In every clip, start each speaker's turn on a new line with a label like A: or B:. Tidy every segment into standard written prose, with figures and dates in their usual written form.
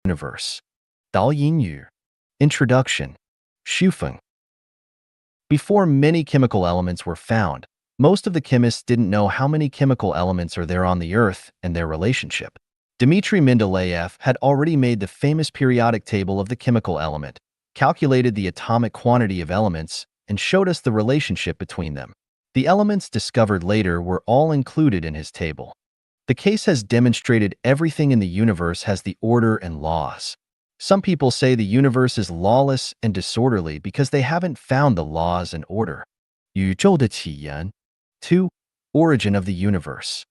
A: Universe. 导引语 Introduction. 书分 Before many chemical elements were found, most of the chemists didn't know how many chemical elements are there on the Earth and their relationship. Dmitry Mendeleev had already made the famous periodic table of the chemical element, calculated the atomic quantity of elements, and showed us the relationship between them. The elements discovered later were all included in his table. The case has demonstrated everything in the universe has the order and laws. Some people say the universe is lawless and disorderly because they haven't found the laws and order. 宇宙的起源 2. Origin of the universe.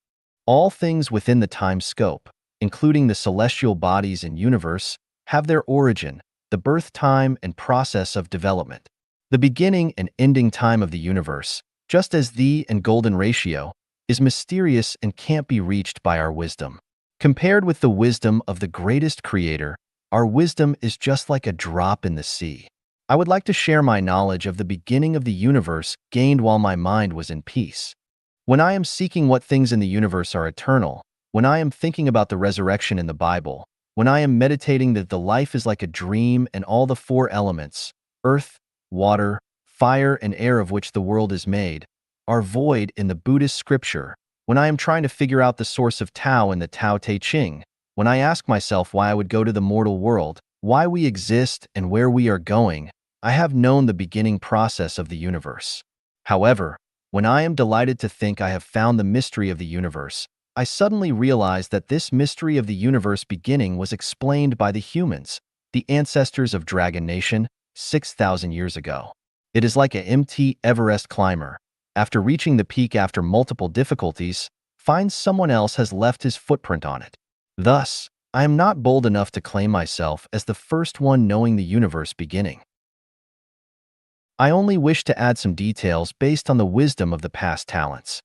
A: All things within the time scope, including the celestial bodies and universe, have their origin, the birth time and process of development. The beginning and ending time of the universe, just as the and golden ratio, is mysterious and can't be reached by our wisdom. Compared with the wisdom of the greatest creator, our wisdom is just like a drop in the sea. I would like to share my knowledge of the beginning of the universe gained while my mind was in peace. When I am seeking what things in the universe are eternal, when I am thinking about the resurrection in the Bible, when I am meditating that the life is like a dream and all the four elements, earth, water, fire, and air of which the world is made, are void in the Buddhist scripture, when I am trying to figure out the source of Tao in the Tao Te Ching, when I ask myself why I would go to the mortal world, why we exist, and where we are going, I have known the beginning process of the universe. However, when I am delighted to think I have found the mystery of the universe, I suddenly realize that this mystery of the universe beginning was explained by the humans, the ancestors of Dragon Nation, 6,000 years ago. It is like a Mt. Everest climber, after reaching the peak after multiple difficulties, finds someone else has left his footprint on it. Thus, I am not bold enough to claim myself as the first one knowing the universe beginning. I only wish to add some details based on the wisdom of the past talents.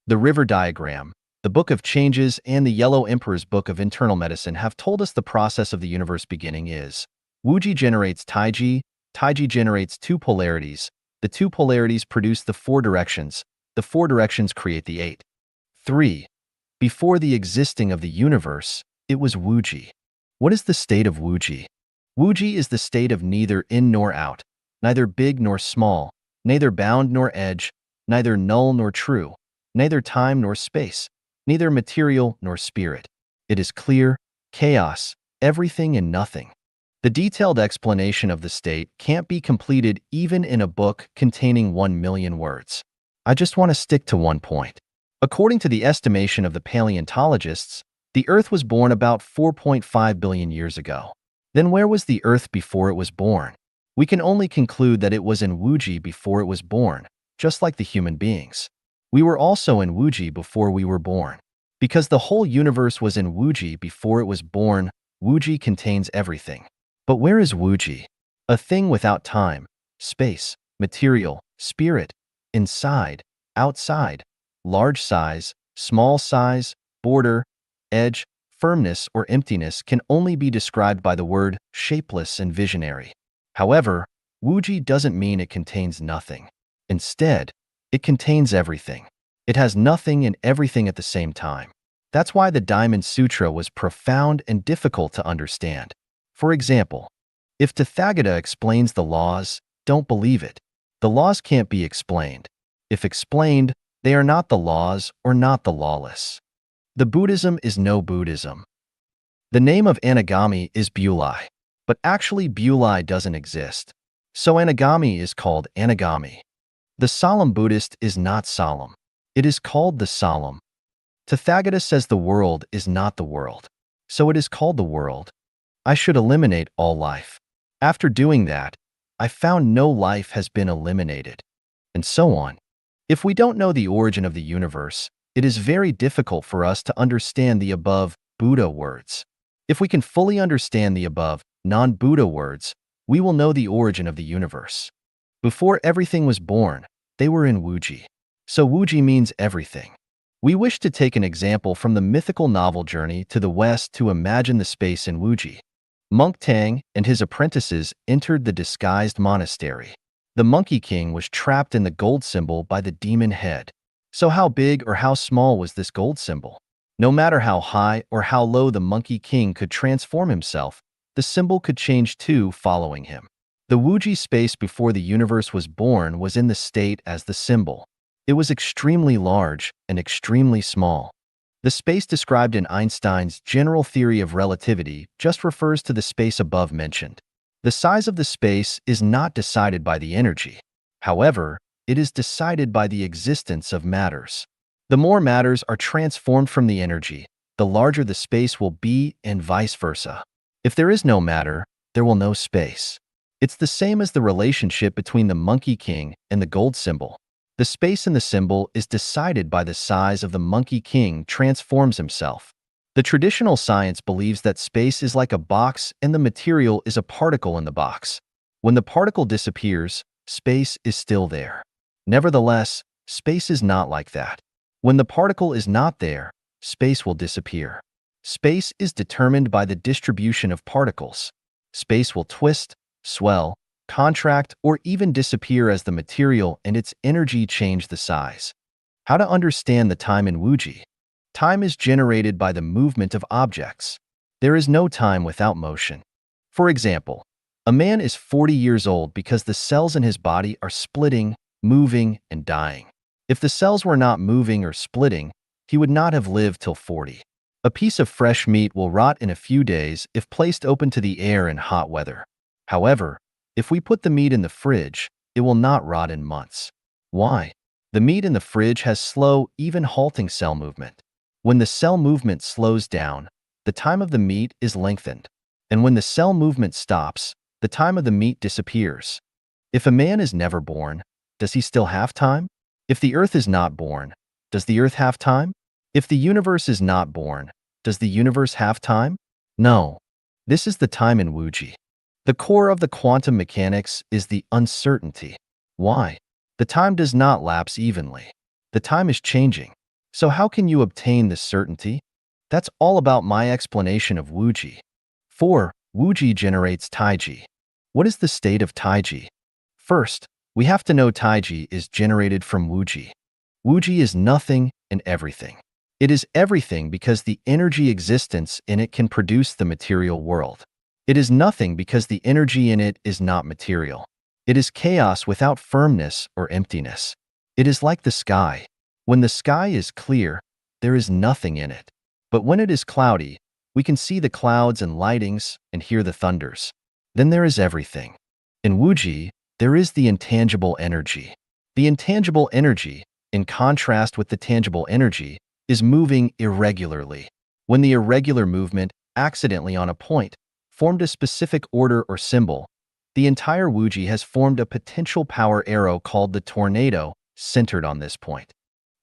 A: The river diagram, the Book of Changes, and the Yellow Emperor's Book of Internal Medicine have told us the process of the universe beginning is Wuji generates Taiji, Taiji generates two polarities, the two polarities produce the four directions create the eight. 3. Before the existing of the universe, it was Wuji. What is the state of Wuji? Wuji is the state of neither in nor out, neither big nor small, neither bound nor edge, neither null nor true, neither time nor space, neither material nor spirit. It is clear, chaos, everything and nothing. The detailed explanation of the state can't be completed even in a book containing 1 million words. I just want to stick to one point. According to the estimation of the paleontologists, the Earth was born about 4.5 billion years ago. Then where was the Earth before it was born? We can only conclude that it was in Wuji before it was born, just like the human beings. We were also in Wuji before we were born. Because the whole universe was in Wuji before it was born, Wuji contains everything. But where is Wuji? A thing without time, space, material, spirit, inside, outside, large size, small size, border, edge, firmness, or emptiness can only be described by the word shapeless and visionary. However, Wuji doesn't mean it contains nothing. Instead, it contains everything. It has nothing and everything at the same time. That's why the Diamond Sutra was profound and difficult to understand. For example, if Tathagata explains the laws, don't believe it. The laws can't be explained. If explained, they are not the laws or not the lawless. The Buddhism is no Buddhism. The name of Anagami is Bulai, but actually Bulai doesn't exist. So Anagami is called Anagami. The solemn Buddhist is not solemn. It is called the solemn. Tathagata says the world is not the world. So it is called the world. I should eliminate all life. After doing that, I found no life has been eliminated. And so on. If we don't know the origin of the universe, it is very difficult for us to understand the above Buddha words. If we can fully understand the above non-Buddha words, we will know the origin of the universe. Before everything was born, they were in Wuji. So Wuji means everything. We wish to take an example from the mythical novel Journey to the West to imagine the space in Wuji. Monk Tang and his apprentices entered the disguised monastery. The Monkey King was trapped in the gold symbol by the demon head. So how big or how small was this gold symbol? No matter how high or how low the Monkey King could transform himself, the symbol could change too following him. The Wuji space before the universe was born was in the state as the symbol. It was extremely large and extremely small. The space described in Einstein's general theory of relativity just refers to the space above mentioned. The size of the space is not decided by the energy. However, it is decided by the existence of matters. The more matters are transformed from the energy, the larger the space will be, and vice versa. If there is no matter, there will no space. It's the same as the relationship between the Monkey King and the gold symbol. The space in the symbol is decided by the size of the Monkey King transforms himself. The traditional science believes that space is like a box and the material is a particle in the box. When the particle disappears, space is still there. Nevertheless, space is not like that. When the particle is not there, space will disappear. Space is determined by the distribution of particles. Space will twist, swell, contract, or even disappear as the material and its energy change the size. How to understand the time in Wuji? Time is generated by the movement of objects. There is no time without motion. For example, a man is 40 years old because the cells in his body are splitting, moving, and dying. If the cells were not moving or splitting, he would not have lived till 40. A piece of fresh meat will rot in a few days if placed open to the air in hot weather. However, if we put the meat in the fridge, it will not rot in months. Why? The meat in the fridge has slow, even halting cell movement. When the cell movement slows down, the time of the meat is lengthened. And when the cell movement stops, the time of the meat disappears. If a man is never born, does he still have time? If the earth is not born, does the earth have time? If the universe is not born, does the universe have time? No. This is the time in Wuji. The core of the quantum mechanics is the uncertainty. Why? The time does not lapse evenly. The time is changing. So how can you obtain this certainty? That's all about my explanation of Wuji. 4. Wuji generates Taiji. What is the state of Taiji? First, we have to know Taiji is generated from Wuji. Wuji is nothing and everything. It is everything because the energy existence in it can produce the material world. It is nothing because the energy in it is not material. It is chaos without firmness or emptiness. It is like the sky. When the sky is clear, there is nothing in it. But when it is cloudy, we can see the clouds and lightings and hear the thunders. Then there is everything. In Wuji, there is the intangible energy. The intangible energy, in contrast with the tangible energy, is moving irregularly. When the irregular movement, accidentally on a point, formed a specific order or symbol, the entire Wuji has formed a potential power arrow called the tornado, centered on this point.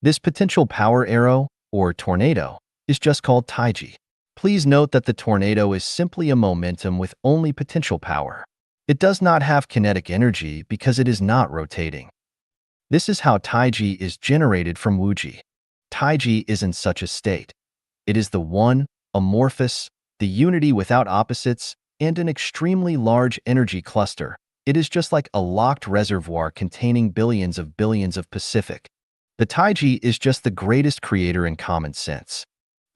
A: This potential power arrow, or tornado, is just called Taiji. Please note that the tornado is simply a momentum with only potential power. It does not have kinetic energy because it is not rotating. This is how Taiji is generated from Wuji. Taiji is in such a state. It is the one, amorphous, the unity without opposites, and an extremely large energy cluster. It is just like a locked reservoir containing billions of Pacific. The Taiji is just the greatest creator in common sense.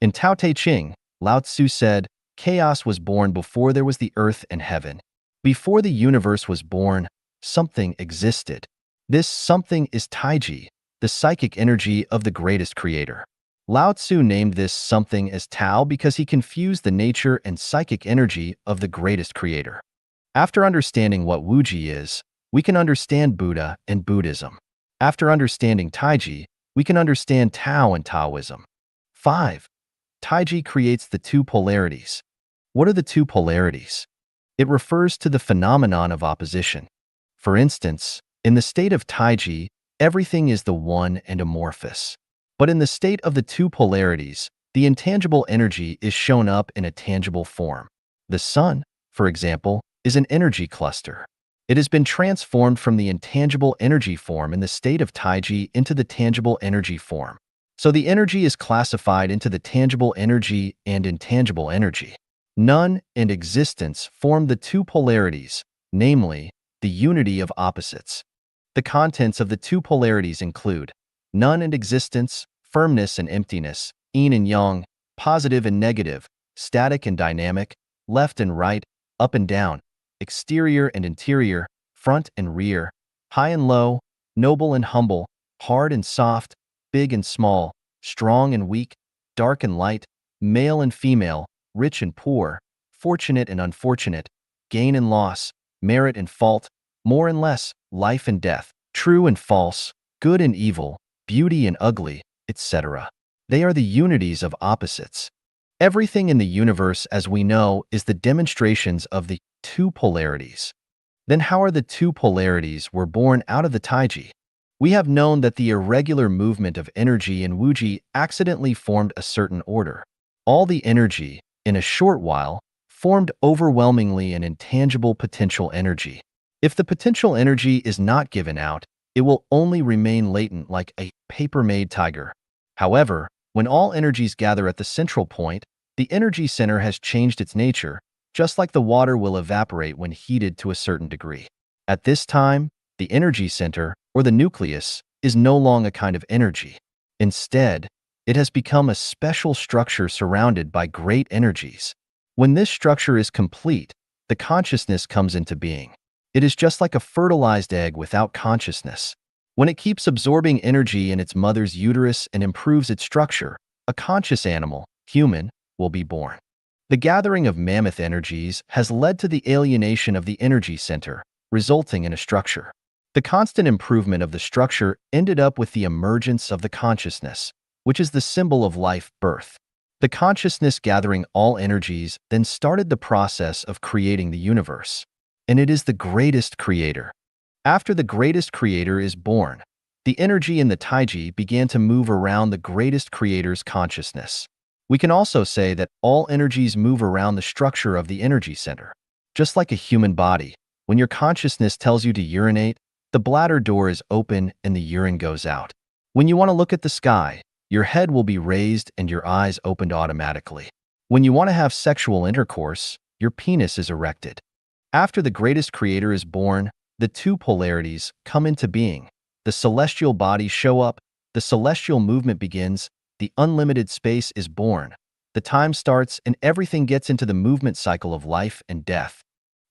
A: In Tao Te Ching, Lao Tzu said, "Chaos was born before there was the earth and heaven." Before the universe was born, something existed. This something is Taiji, the psychic energy of the greatest creator. Lao Tzu named this something as Tao because he confused the nature and psychic energy of the greatest creator. After understanding what Wuji is, we can understand Buddha and Buddhism. After understanding Taiji, we can understand Tao and Taoism. 5. Taiji creates the two polarities. What are the two polarities? It refers to the phenomenon of opposition. For instance, in the state of Taiji, everything is the one and amorphous. But in the state of the two polarities, the intangible energy is shown up in a tangible form. The sun, for example, is an energy cluster. It has been transformed from the intangible energy form in the state of Taiji into the tangible energy form. So the energy is classified into the tangible energy and intangible energy. None and existence form the two polarities, namely, the unity of opposites. The contents of the two polarities include none and existence, firmness and emptiness, yin and yang, positive and negative, static and dynamic, left and right, up and down, exterior and interior, front and rear, high and low, noble and humble, hard and soft, big and small, strong and weak, dark and light, male and female, rich and poor, fortunate and unfortunate, gain and loss, merit and fault, more and less, life and death, true and false, good and evil, beauty and ugly, etc. They are the unities of opposites. Everything in the universe, as we know, is the demonstrations of the two polarities. Then how are the two polarities were born out of the Taiji? We have known that the irregular movement of energy in Wuji accidentally formed a certain order. All the energy, in a short while, formed overwhelmingly an intangible potential energy. If the potential energy is not given out, it will only remain latent like a paper-made tiger. However, when all energies gather at the central point, the energy center has changed its nature, just like the water will evaporate when heated to a certain degree. At this time, the energy center, or the nucleus, is no longer a kind of energy. Instead, it has become a special structure surrounded by great energies. When this structure is complete, the consciousness comes into being. It is just like a fertilized egg without consciousness. When it keeps absorbing energy in its mother's uterus and improves its structure, a conscious animal, human, will be born. The gathering of mammoth energies has led to the alienation of the energy center, resulting in a structure. The constant improvement of the structure ended up with the emergence of the consciousness, which is the symbol of life, birth. The consciousness gathering all energies then started the process of creating the universe. And it is the greatest creator. After the greatest creator is born, the energy in the Taiji began to move around the greatest creator's consciousness. We can also say that all energies move around the structure of the energy center. Just like a human body, when your consciousness tells you to urinate, the bladder door is open and the urine goes out. When you want to look at the sky, your head will be raised and your eyes opened automatically. When you want to have sexual intercourse, your penis is erected. After the greatest creator is born, the two polarities come into being. The celestial bodies show up, the celestial movement begins, the unlimited space is born, the time starts, and everything gets into the movement cycle of life and death.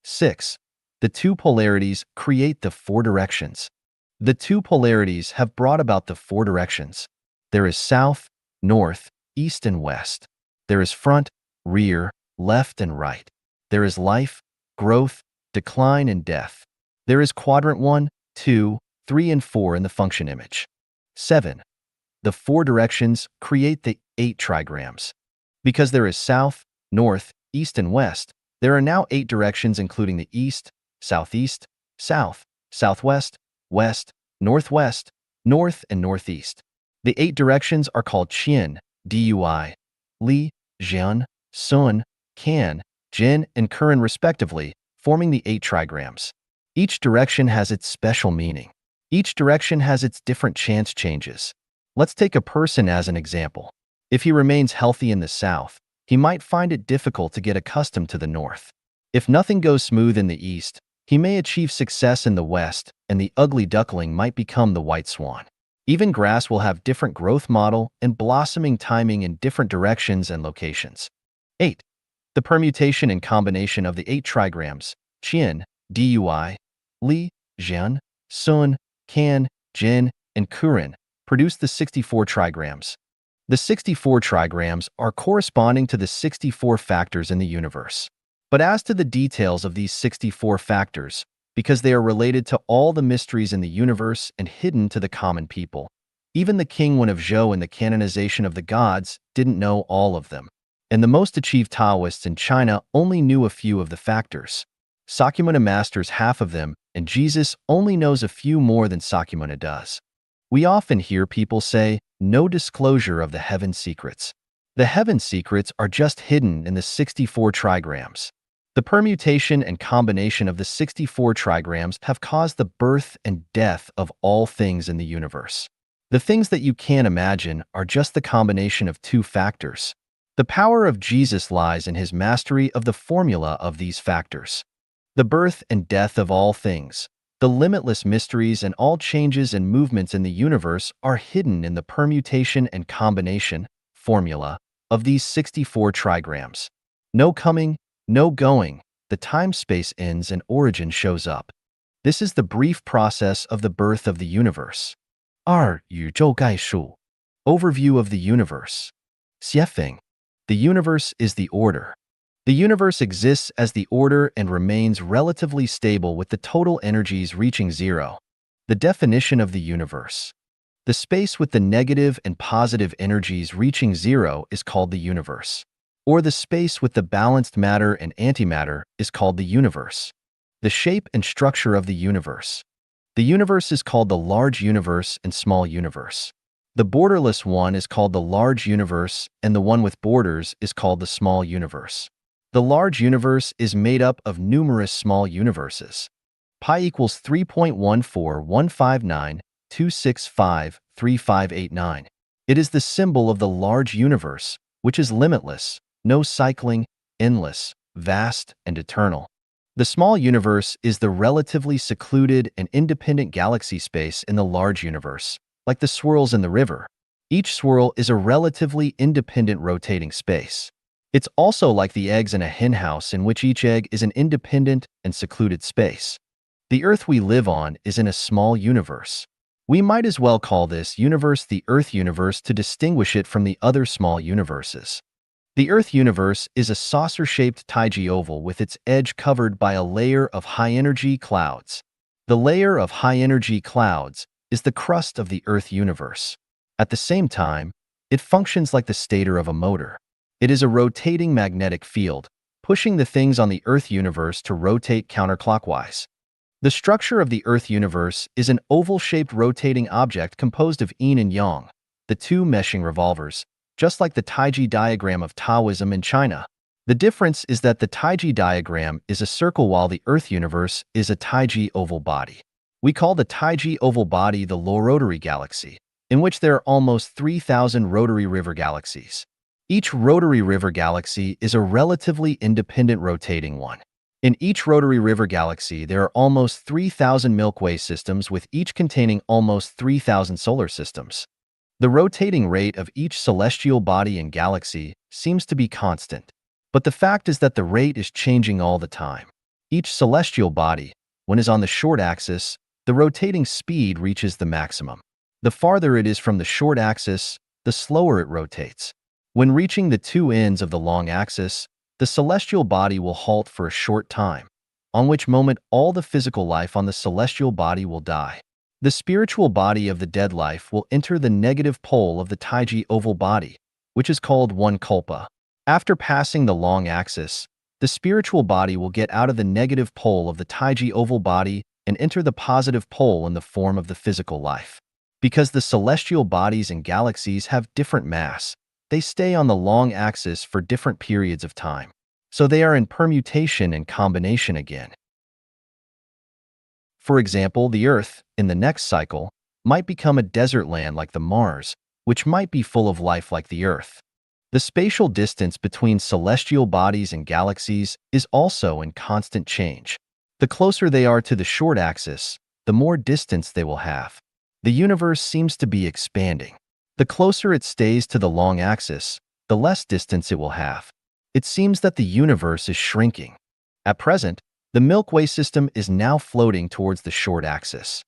A: 6. The two polarities create the four directions. The two polarities have brought about the four directions. There is south, north, east, and west. There is front, rear, left, and right. There is life, growth, decline, and death. There is quadrant 1, 2, 3, and 4 in the function image. 7. The four directions create the 8 trigrams. Because there is south, north, east, and west, there are now 8 directions including the east, southeast, south, southwest, west, northwest, north, and northeast. The 8 directions are called Qian, Dui, Li, Jian, Sun, Kan, Jin, and Kuren respectively, forming the 8 trigrams. Each direction has its special meaning. Each direction has its different chance changes. Let's take a person as an example. If he remains healthy in the south, he might find it difficult to get accustomed to the north. If nothing goes smooth in the east, he may achieve success in the west, and the ugly duckling might become the white swan. Even grass will have different growth model and blossoming timing in different directions and locations. 8. The permutation and combination of the 8 trigrams, Qian, Dui, Li, Jian, Sun, Kan, Jin, and Kuren, produce the 64 trigrams. The 64 trigrams are corresponding to the 64 factors in the universe. But as to the details of these 64 factors, because they are related to all the mysteries in the universe and hidden to the common people, even the King Wen of Zhou in the canonization of the gods didn't know all of them. And the most achieved Taoists in China only knew a few of the factors. Sakyamuni masters half of them, and Jesus only knows a few more than Sakyamuni does. We often hear people say, no disclosure of the heaven secrets. The heaven secrets are just hidden in the 64 trigrams. The permutation and combination of the 64 trigrams have caused the birth and death of all things in the universe. The things that you can't imagine are just the combination of 2 factors. The power of Jesus lies in his mastery of the formula of these factors. The birth and death of all things, the limitless mysteries and all changes and movements in the universe are hidden in the permutation and combination formula of these 64 trigrams. No coming, no going, the time-space ends and origin shows up. This is the brief process of the birth of the universe. 二、宇宙概述 Overview of the universe. 写评 The universe is the order. The universe exists as the order and remains relatively stable with the total energies reaching zero. The definition of the universe. The space with the negative and positive energies reaching zero is called the universe. Or the space with the balanced matter and antimatter is called the universe. The shape and structure of the universe. The universe is called the large universe and small universe. The borderless one is called the large universe, and the one with borders is called the small universe. The large universe is made up of numerous small universes. Pi equals 3.14159.2653589. It is the symbol of the large universe, which is limitless, no cycling, endless, vast, and eternal. The small universe is the relatively secluded and independent galaxy space in the large universe, like the swirls in the river. Each swirl is a relatively independent rotating space. It's also like the eggs in a henhouse in which each egg is an independent and secluded space. The Earth we live on is in a small universe. We might as well call this universe the Earth universe to distinguish it from the other small universes. The Earth universe is a saucer-shaped Taiji oval with its edge covered by a layer of high-energy clouds. The layer of high-energy clouds is the crust of the Earth universe. At the same time, it functions like the stator of a motor. It is a rotating magnetic field, pushing the things on the Earth universe to rotate counterclockwise. The structure of the Earth universe is an oval-shaped rotating object composed of yin and yang, the two meshing revolvers, just like the Taiji diagram of Taoism in China. The difference is that the Taiji diagram is a circle while the Earth universe is a Taiji oval body. We call the Taiji oval body the low rotary galaxy, in which there are almost 3,000 rotary river galaxies. Each rotary river galaxy is a relatively independent rotating one. In each rotary river galaxy, there are almost 3,000 Milky Way systems, with each containing almost 3,000 solar systems. The rotating rate of each celestial body and galaxy seems to be constant, but the fact is that the rate is changing all the time. Each celestial body, when it is on the short axis, the rotating speed reaches the maximum. The farther it is from the short axis, the slower it rotates. When reaching the two ends of the long axis, the celestial body will halt for a short time, on which moment all the physical life on the celestial body will die. The spiritual body of the dead life will enter the negative pole of the Taiji oval body, which is called one kalpa. After passing the long axis, the spiritual body will get out of the negative pole of the Taiji oval body and enter the positive pole in the form of the physical life. Because the celestial bodies and galaxies have different mass, they stay on the long axis for different periods of time. So they are in permutation and combination again. For example, the Earth, in the next cycle, might become a desert land like the Mars, which might be full of life like the Earth. The spatial distance between celestial bodies and galaxies is also in constant change. The closer they are to the short axis, the more distance they will have. The universe seems to be expanding. The closer it stays to the long axis, the less distance it will have. It seems that the universe is shrinking. At present, the Milky Way system is now floating towards the short axis.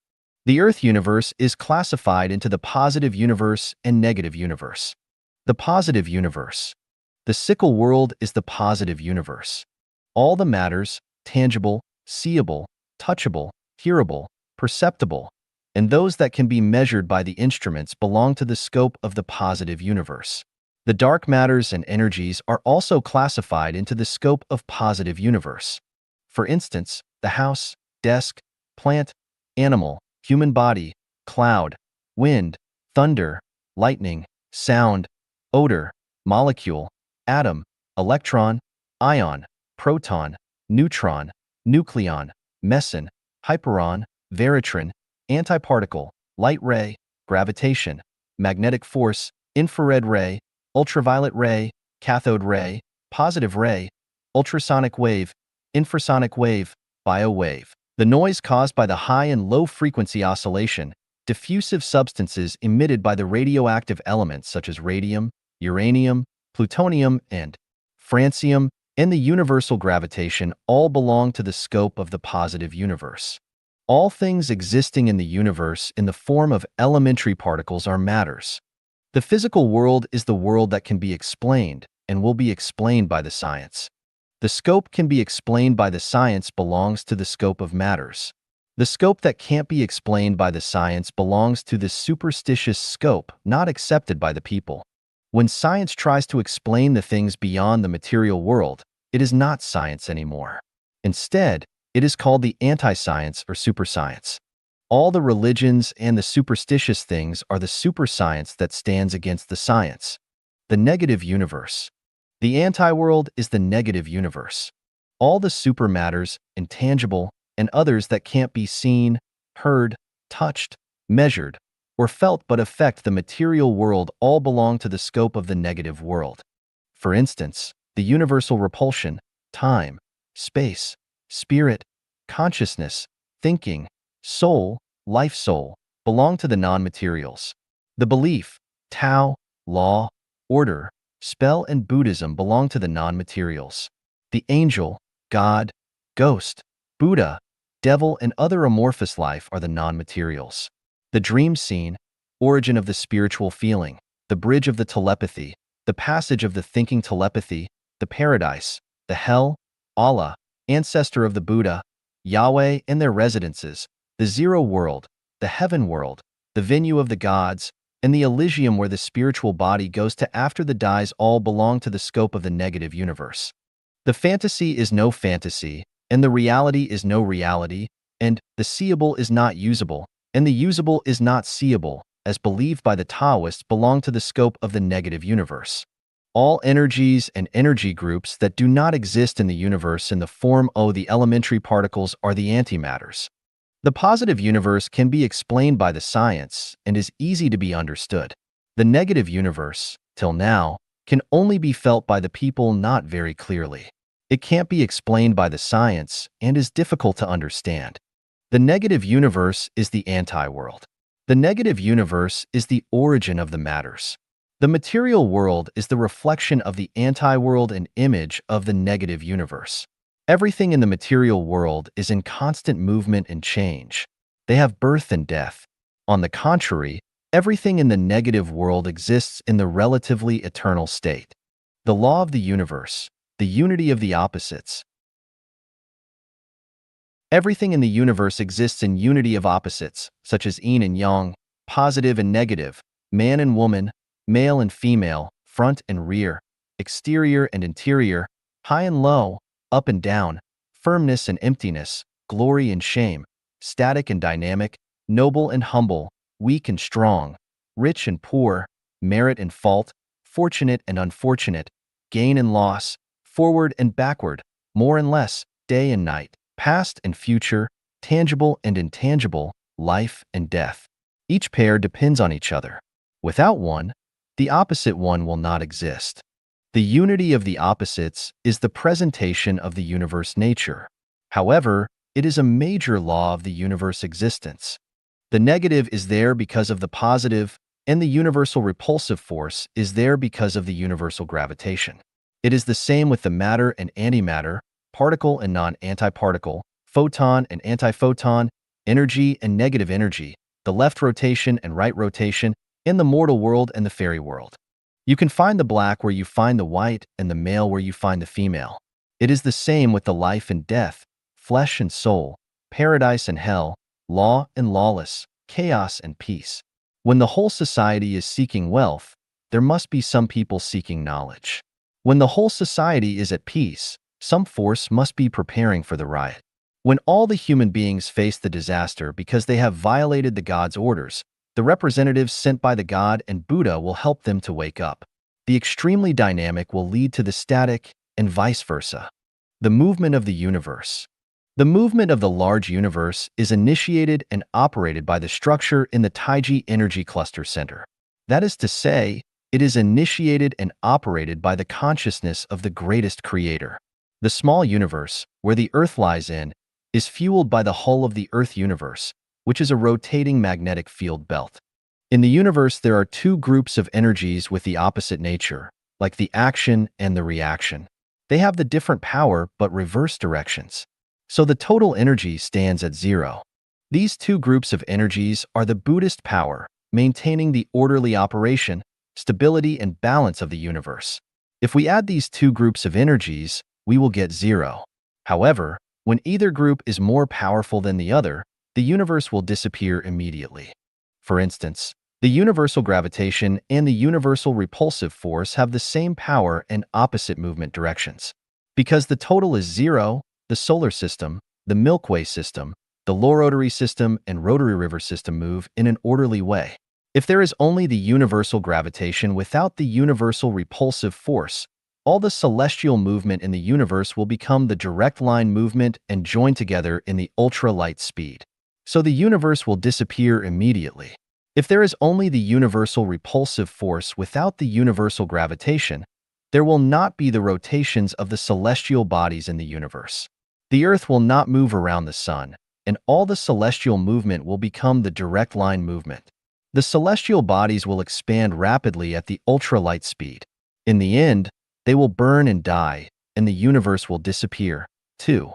A: The Earth universe is classified into the positive universe and negative universe. The positive universe. The sickle world is the positive universe. All the matters, tangible, seeable, touchable, hearable, perceptible, and those that can be measured by the instruments belong to the scope of the positive universe. The dark matters and energies are also classified into the scope of positive universe. For instance, the house, desk, plant, animal, human body, cloud, wind, thunder, lightning, sound, odor, molecule, atom, electron, ion, proton, neutron, nucleon, meson, hyperon, barytron, antiparticle, light ray, gravitation, magnetic force, infrared ray, ultraviolet ray, cathode ray, positive ray, ultrasonic wave, infrasonic wave, biowave. The noise caused by the high and low frequency oscillation, diffusive substances emitted by the radioactive elements such as radium, uranium, plutonium, and francium, and the universal gravitation all belong to the scope of the positive universe. All things existing in the universe in the form of elementary particles are matters. The physical world is the world that can be explained and will be explained by the science. The scope can be explained by the science belongs to the scope of matters. The scope that can't be explained by the science belongs to the superstitious scope not accepted by the people. When science tries to explain the things beyond the material world, it is not science anymore. Instead, it is called the anti-science or superscience. All the religions and the superstitious things are the superscience that stands against the science. The negative universe. The anti-world is the negative universe. All the supermatters, intangible, and others that can't be seen, heard, touched, measured, or felt but affect the material world all belong to the scope of the negative world. For instance, the universal repulsion, time, space, spirit, consciousness, thinking, soul, life soul, belong to the non-materials. The belief, Tao, law, order, spell, and Buddhism belong to the non-materials. The angel, God, ghost, Buddha, devil, and other amorphous life are the non-materials. The dream scene, origin of the spiritual feeling, the bridge of the telepathy, the passage of the thinking telepathy, the paradise, the hell, Allah, ancestor of the Buddha, Yahweh and their residences, the zero world, the heaven world, the venue of the gods, and the Elysium where the spiritual body goes to after the dies all belong to the scope of the negative universe. The fantasy is no fantasy, and the reality is no reality, and the seeable is not usable, and the usable is not seeable, as believed by the Taoists belong to the scope of the negative universe. All energies and energy groups that do not exist in the universe in the form of the elementary particles are the antimatters. The positive universe can be explained by the science and is easy to be understood. The negative universe, till now, can only be felt by the people not very clearly. It can't be explained by the science and is difficult to understand. The negative universe is the anti-world. The negative universe is the origin of the matters. The material world is the reflection of the anti-world and image of the negative universe. Everything in the material world is in constant movement and change. They have birth and death. On the contrary, everything in the negative world exists in the relatively eternal state. The law of the universe, the unity of the opposites. Everything in the universe exists in unity of opposites, such as yin and yang, positive and negative, man and woman, male and female, front and rear, exterior and interior, high and low, up and down, firmness and emptiness, glory and shame, static and dynamic, noble and humble, weak and strong, rich and poor, merit and fault, fortunate and unfortunate, gain and loss, forward and backward, more and less, day and night, past and future, tangible and intangible, life and death. Each pair depends on each other. Without one, the opposite one will not exist. The unity of the opposites is the presentation of the universe nature. However, it is a major law of the universe existence. The negative is there because of the positive, and the universal repulsive force is there because of the universal gravitation. It is the same with the matter and antimatter, particle and non-antiparticle, photon and antiphoton, energy and negative energy, the left rotation and right rotation, in the mortal world and the fairy world. You can find the black where you find the white and the male where you find the female. It is the same with the life and death, flesh and soul, paradise and hell, law and lawless, chaos and peace. When the whole society is seeking wealth, there must be some people seeking knowledge. When the whole society is at peace, some force must be preparing for the riot. When all the human beings face the disaster because they have violated the God's orders, the representatives sent by the God and Buddha will help them to wake up. The extremely dynamic will lead to the static, and vice versa. The movement of the universe. The movement of the large universe is initiated and operated by the structure in the Taiji Energy Cluster Center. That is to say, it is initiated and operated by the consciousness of the greatest creator. The small universe, where the Earth lies in, is fueled by the hull of the Earth universe, which is a rotating magnetic field belt. In the universe, there are two groups of energies with the opposite nature, like the action and the reaction. They have the different power but reverse directions. So the total energy stands at zero. These two groups of energies are the Buddhist power, maintaining the orderly operation, stability, and balance of the universe. If we add these two groups of energies, we will get zero. However, when either group is more powerful than the other, the universe will disappear immediately. For instance, the universal gravitation and the universal repulsive force have the same power and opposite movement directions. Because the total is zero, the solar system, the Milky Way system, the low rotary system, and rotary river system move in an orderly way. If there is only the universal gravitation without the universal repulsive force, all the celestial movement in the universe will become the direct line movement and join together in the ultra-light speed. So the universe will disappear immediately. If there is only the universal repulsive force without the universal gravitation, there will not be the rotations of the celestial bodies in the universe. The Earth will not move around the Sun, and all the celestial movement will become the direct line movement. The celestial bodies will expand rapidly at the ultralight speed. In the end, they will burn and die, and the universe will disappear, too.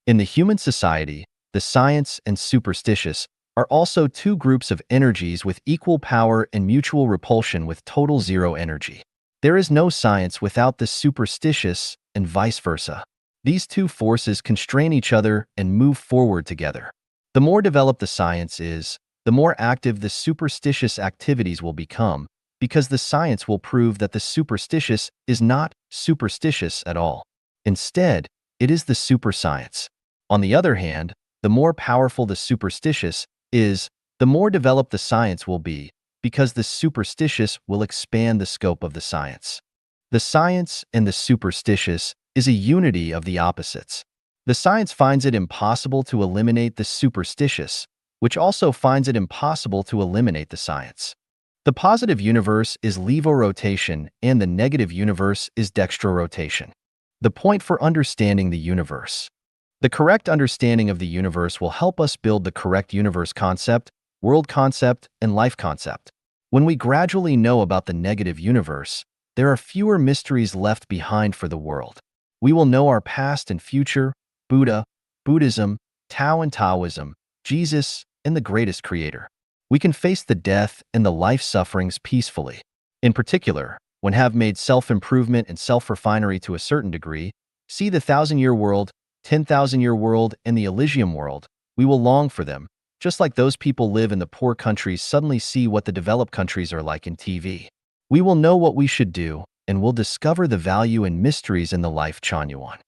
A: In the human society, the science and superstitious are also two groups of energies with equal power and mutual repulsion with total zero energy. There is no science without the superstitious, and vice versa. These two forces constrain each other and move forward together. The more developed the science is, the more active the superstitious activities will become, because the science will prove that the superstitious is not superstitious at all. Instead, it is the superscience. On the other hand, the more powerful the superstitious is, the more developed the science will be, because the superstitious will expand the scope of the science. The science and the superstitious is a unity of the opposites. The science finds it impossible to eliminate the superstitious, which also finds it impossible to eliminate the science. The positive universe is levorotation and the negative universe is dextrorotation. The point for understanding the universe. The correct understanding of the universe will help us build the correct universe concept, world concept, and life concept. When we gradually know about the negative universe, there are fewer mysteries left behind for the world. We will know our past and future, Buddha, Buddhism, Tao and Taoism, Jesus, and the greatest creator. We can face the death and the life sufferings peacefully. In particular, when have made self-improvement and self-refinery to a certain degree, see the 1,000-year world, 10,000-year world, and the Elysium world, we will long for them, just like those people live in the poor countries suddenly see what the developed countries are like in TV. We will know what we should do, and will discover the value and mysteries in the life Chanyuan.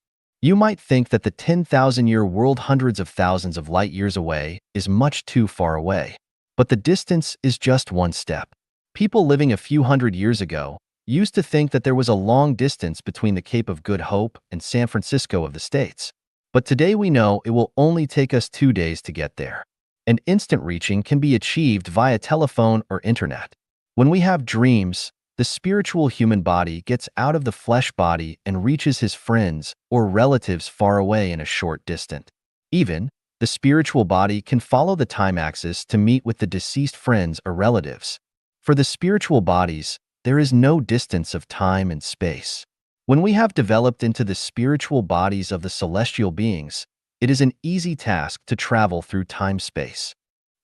A: You might think that the 10,000-year world hundreds of thousands of light years away is much too far away. But the distance is just one step. People living a few hundred years ago used to think that there was a long distance between the Cape of Good Hope and San Francisco of the States. But today we know it will only take us 2 days to get there. And instant reaching can be achieved via telephone or internet. When we have dreams, the spiritual human body gets out of the flesh body and reaches his friends or relatives far away in a short distance. Even, the spiritual body can follow the time axis to meet with the deceased friends or relatives. For the spiritual bodies, there is no distance of time and space. When we have developed into the spiritual bodies of the celestial beings, it is an easy task to travel through time-space.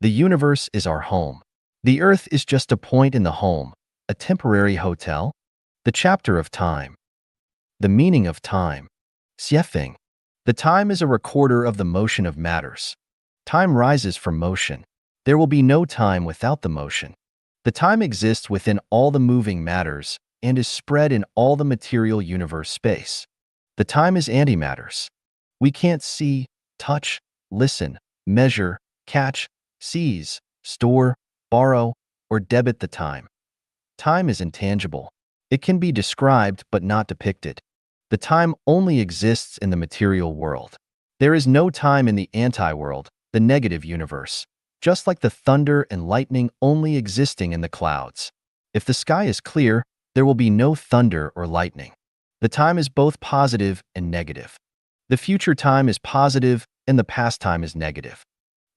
A: The universe is our home. The earth is just a point in the home, a temporary hotel. The chapter of time. The meaning of time. Xiefeng. The time is a recorder of the motion of matters. Time rises from motion. There will be no time without the motion. The time exists within all the moving matters and is spread in all the material universe space. The time is antimatters. We can't see, touch, listen, measure, catch, seize, store, borrow, or debit the time. Time is intangible. It can be described but not depicted. The time only exists in the material world. There is no time in the anti-world, the negative universe, just like the thunder and lightning only existing in the clouds. If the sky is clear, there will be no thunder or lightning. The time is both positive and negative. The future time is positive and the past time is negative.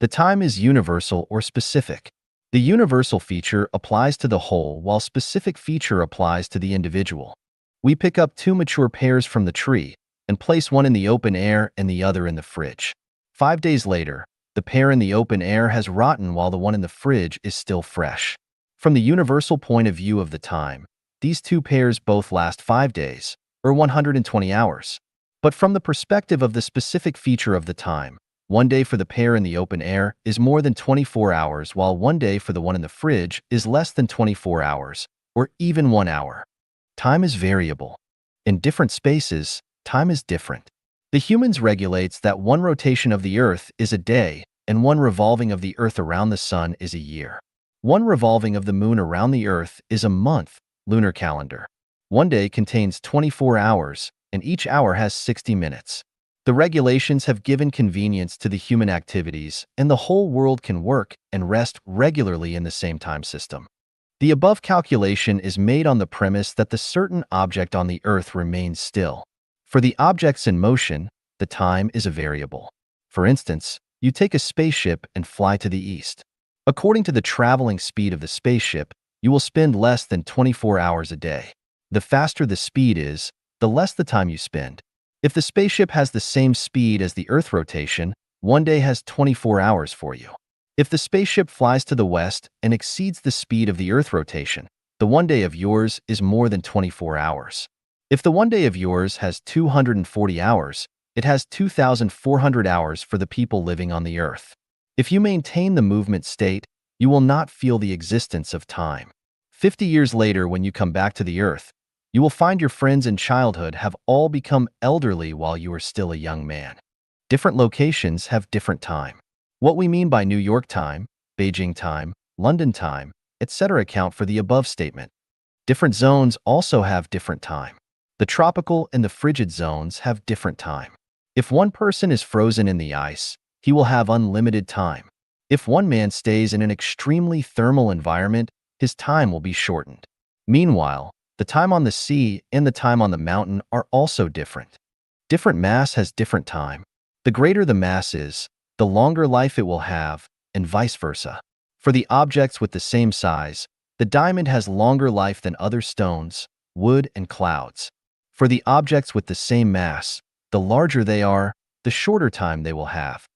A: The time is universal or specific. The universal feature applies to the whole while specific feature applies to the individual. We pick up two mature pears from the tree and place one in the open air and the other in the fridge. 5 days later, the pear in the open air has rotten while the one in the fridge is still fresh. From the universal point of view of the time, these two pears both last 5 days, or 120 hours. But from the perspective of the specific feature of the time, 1 day for the pear in the open air is more than 24 hours, while 1 day for the one in the fridge is less than 24 hours, or even 1 hour. Time is variable. In different spaces, time is different. The humans regulates that one rotation of the Earth is a day, and one revolving of the Earth around the Sun is a year. One revolving of the Moon around the Earth is a month, lunar calendar. 1 day contains 24 hours, and each hour has 60 minutes. The regulations have given convenience to the human activities, and the whole world can work and rest regularly in the same time system. The above calculation is made on the premise that the certain object on the Earth remains still. For the objects in motion, the time is a variable. For instance, you take a spaceship and fly to the east. According to the traveling speed of the spaceship, you will spend less than 24 hours a day. The faster the speed is, the less the time you spend. If the spaceship has the same speed as the Earth rotation, 1 day has 24 hours for you. If the spaceship flies to the west and exceeds the speed of the Earth rotation, the 1 day of yours is more than 24 hours. If the 1 day of yours has 240 hours, it has 2,400 hours for the people living on the Earth. If you maintain the movement state, you will not feel the existence of time. 50 years later, when you come back to the Earth, you will find your friends in childhood have all become elderly while you are still a young man. Different locations have different time. What we mean by New York time, Beijing time, London time, etc. account for the above statement. Different zones also have different time. The tropical and the frigid zones have different time. If one person is frozen in the ice, he will have unlimited time. If one man stays in an extremely thermal environment, his time will be shortened. Meanwhile, the time on the sea and the time on the mountain are also different. Different mass has different time. The greater the mass is, the longer life it will have, and vice versa. For the objects with the same size, the diamond has longer life than other stones, wood, and clouds. For the objects with the same mass, the larger they are, the shorter time they will have.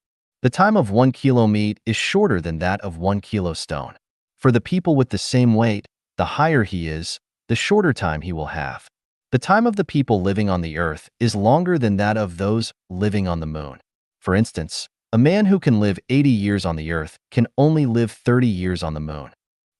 A: The time of 1 kilo meat is shorter than that of 1 kilo stone. For the people with the same weight, the higher he is, the shorter time he will have. The time of the people living on the Earth is longer than that of those living on the Moon. For instance, a man who can live 80 years on the Earth can only live 30 years on the Moon.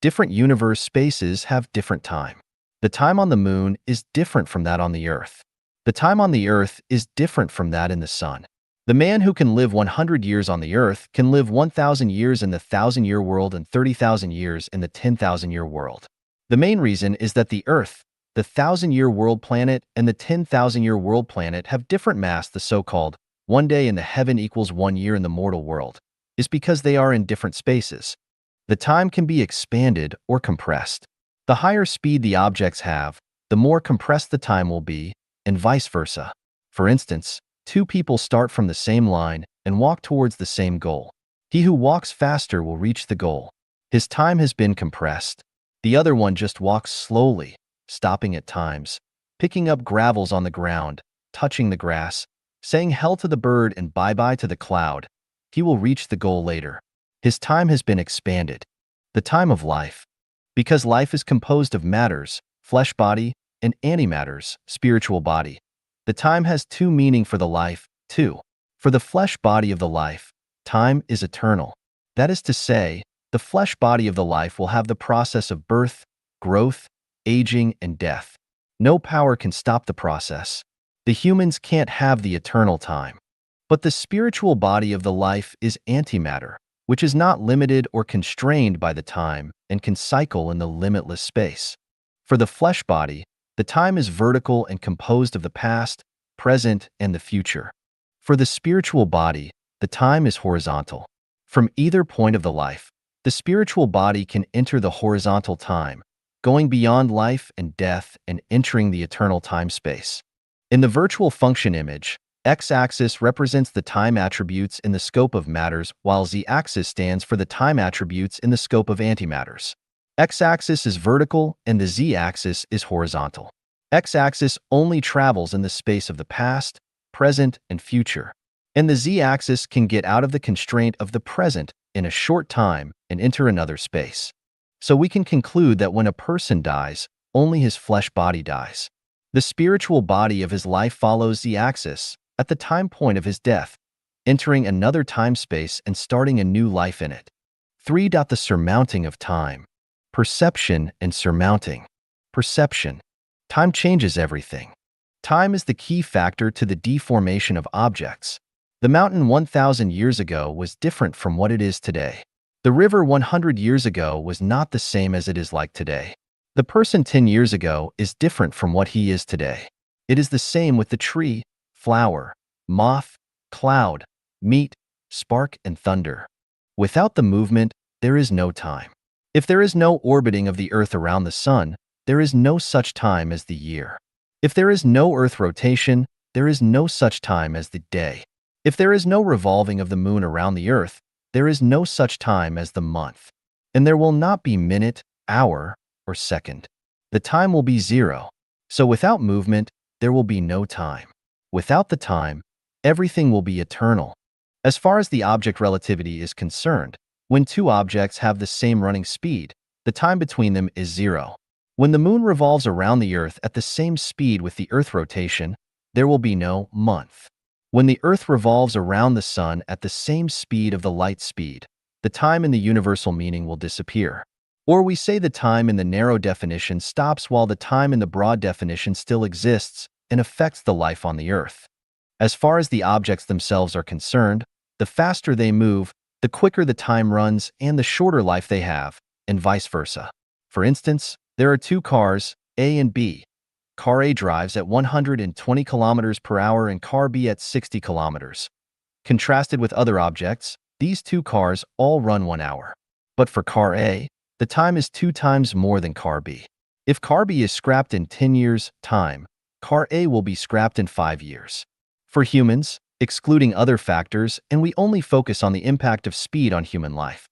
A: Different universe spaces have different time. The time on the Moon is different from that on the Earth. The time on the Earth is different from that in the Sun. The man who can live 100 years on the Earth can live 1,000 years in the 1,000-year world and 30,000 years in the 10,000-year world. The main reason is that the Earth, the 1,000-year world planet, and the 10,000-year world planet have different mass. The so-called 1 day in the heaven equals 1 year in the mortal world is because they are in different spaces. The time can be expanded or compressed. The higher speed the objects have, the more compressed the time will be, and vice versa. For instance, two people start from the same line and walk towards the same goal. He who walks faster will reach the goal. His time has been compressed. The other one just walks slowly, stopping at times, picking up gravels on the ground, touching the grass, saying hell to the bird and bye-bye to the cloud. He will reach the goal later. His time has been expanded. The time of life. Because life is composed of matters, flesh body, and antimatters, spiritual body. The time has two meaning for the life, too. For the flesh body of the life, time is eternal. That is to say, the flesh body of the life will have the process of birth, growth, aging, and death. No power can stop the process. The humans can't have the eternal time. But the spiritual body of the life is antimatter, which is not limited or constrained by the time and can cycle in the limitless space. For the flesh body, the time is vertical and composed of the past, present, and the future. For the spiritual body, the time is horizontal. From either point of the life, the spiritual body can enter the horizontal time, going beyond life and death and entering the eternal time-space. In the virtual function image, x-axis represents the time attributes in the scope of matters, while z-axis stands for the time attributes in the scope of antimatters. X-axis is vertical and the z-axis is horizontal. X-axis only travels in the space of the past, present, and future. And the Z-axis can get out of the constraint of the present in a short time and enter another space. So we can conclude that when a person dies, only his flesh body dies. The spiritual body of his life follows the axis at the time point of his death, entering another time space and starting a new life in it. 3. The surmounting of time. Perception and surmounting. Perception. Time changes everything. Time is the key factor to the deformation of objects. The mountain 1,000 years ago was different from what it is today. The river 100 years ago was not the same as it is like today. The person 10 years ago is different from what he is today. It is the same with the tree, flower, moth, cloud, meat, spark, and thunder. Without the movement, there is no time. If there is no orbiting of the Earth around the sun, there is no such time as the year. If there is no Earth rotation, there is no such time as the day. If there is no revolving of the moon around the Earth, there is no such time as the month. And there will not be minute, hour, or second. The time will be zero. So without movement, there will be no time. Without the time, everything will be eternal. As far as the object relativity is concerned, when two objects have the same running speed, the time between them is zero. When the moon revolves around the Earth at the same speed with the Earth rotation, there will be no month. When the Earth revolves around the sun at the same speed of the light speed, the time in the universal meaning will disappear. Or we say the time in the narrow definition stops while the time in the broad definition still exists and affects the life on the Earth. As far as the objects themselves are concerned, the faster they move, the quicker the time runs and the shorter life they have, and vice versa. For instance, there are two cars, A and B. Car A drives at 120 kilometers per hour and car B at 60 kilometers. Contrasted with other objects, these two cars all run 1 hour. But for car A, the time is 2 times more than car B. If car B is scrapped in 10 years' time, car A will be scrapped in 5 years. For humans, excluding other factors, and we only focus on the impact of speed on human life,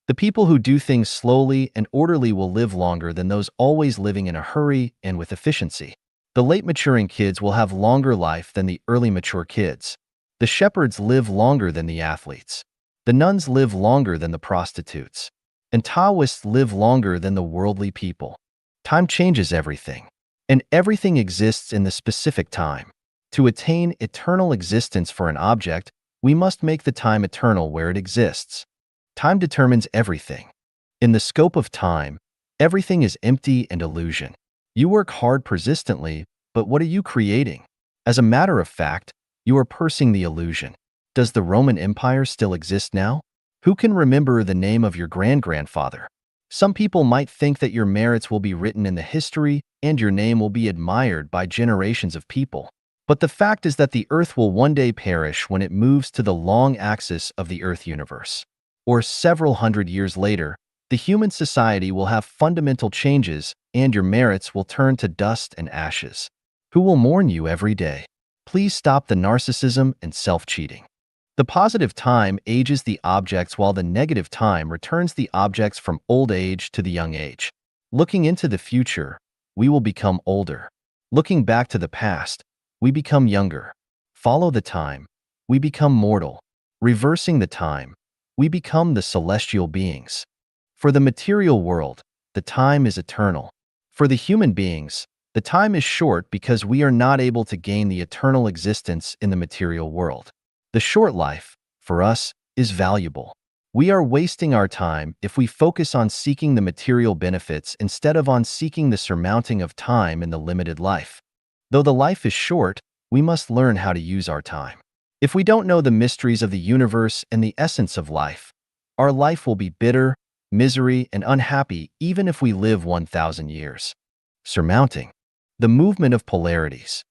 A: the people who do things slowly and orderly will live longer than those always living in a hurry and with efficiency. The late maturing kids will have longer life than the early mature kids. The shepherds live longer than the athletes. The nuns live longer than the prostitutes. And Taoists live longer than the worldly people. Time changes everything. And everything exists in the specific time. To attain eternal existence for an object, we must make the time eternal where it exists. Time determines everything. In the scope of time, everything is empty and illusion. You work hard persistently, but what are you creating? As a matter of fact, you are pursing the illusion. Does the Roman Empire still exist now? Who can remember the name of your grand-grandfather? Some people might think that your merits will be written in the history and your name will be admired by generations of people. But the fact is that the Earth will one day perish when it moves to the long axis of the Earth universe. Or several hundred years later, the human society will have fundamental changes and your merits will turn to dust and ashes. Who will mourn you every day? Please stop the narcissism and self-cheating. The positive time ages the objects while the negative time returns the objects from old age to the young age. Looking into the future, we will become older. Looking back to the past, we become younger. Follow the time, we become mortal. Reversing the time, we become the celestial beings. For the material world, the time is eternal. For the human beings, the time is short because we are not able to gain the eternal existence in the material world. The short life, for us, is valuable. We are wasting our time if we focus on seeking the material benefits instead of on seeking the surmounting of time in the limited life. Though the life is short, we must learn how to use our time. If we don't know the mysteries of the universe and the essence of life, our life will be bitter, misery, and unhappy even if we live 1,000 years. Surmounting. The movement of polarities.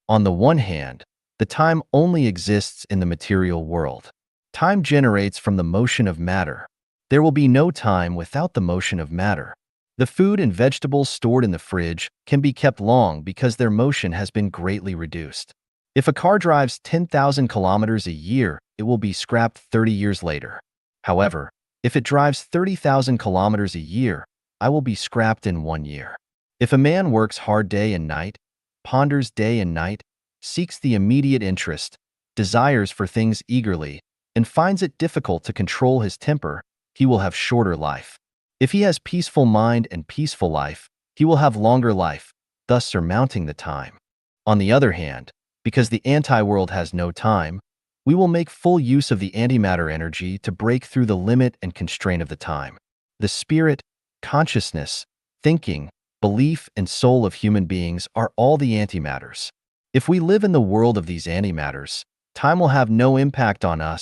A: On the one hand, the time only exists in the material world. Time generates from the motion of matter. There will be no time without the motion of matter. The food and vegetables stored in the fridge can be kept long because their motion has been greatly reduced. If a car drives 10,000 kilometers a year, it will be scrapped 30 years later. However, if it drives 30,000 kilometers a year, I will be scrapped in 1 year. If a man works hard day and night, ponders day and night, seeks the immediate interest, desires for things eagerly, and finds it difficult to control his temper, he will have shorter life. If he has peaceful mind and peaceful life, he will have longer life, thus surmounting the time. On the other hand, because the anti-world has no time, we will make full use of the antimatter energy to break through the limit and constraint of the time. The spirit, consciousness, thinking, belief, and soul of human beings are all the antimatters. If we live in the world of these antimatters, time will have no impact on us